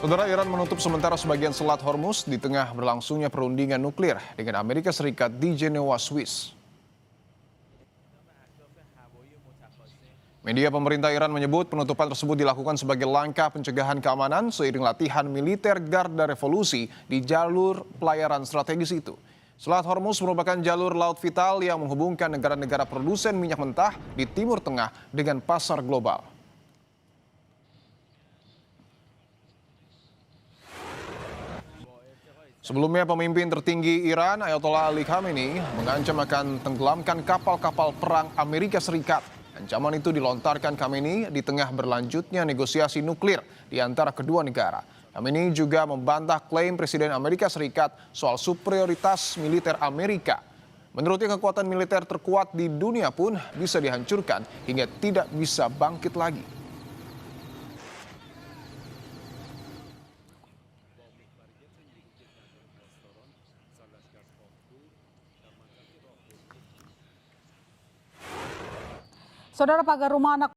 Saudara, Iran menutup sementara sebagian Selat Hormuz di tengah berlangsungnya perundingan nuklir dengan Amerika Serikat di Jenewa, Swiss. Media pemerintah Iran menyebut penutupan tersebut dilakukan sebagai langkah pencegahan keamanan seiring latihan militer Garda Revolusi di jalur pelayaran strategis itu. Selat Hormuz merupakan jalur laut vital yang menghubungkan negara-negara produsen minyak mentah di Timur Tengah dengan pasar global. Sebelumnya, pemimpin tertinggi Iran, Ayatollah Ali Khamenei, mengancam akan tenggelamkan kapal-kapal perang Amerika Serikat. Ancaman itu dilontarkan Khamenei di tengah berlanjutnya negosiasi nuklir di antara kedua negara. Khamenei juga membantah klaim Presiden Amerika Serikat soal superioritas militer Amerika. Menurutnya, kekuatan militer terkuat di dunia pun bisa dihancurkan hingga tidak bisa bangkit lagi. Saudara, pagar rumah anak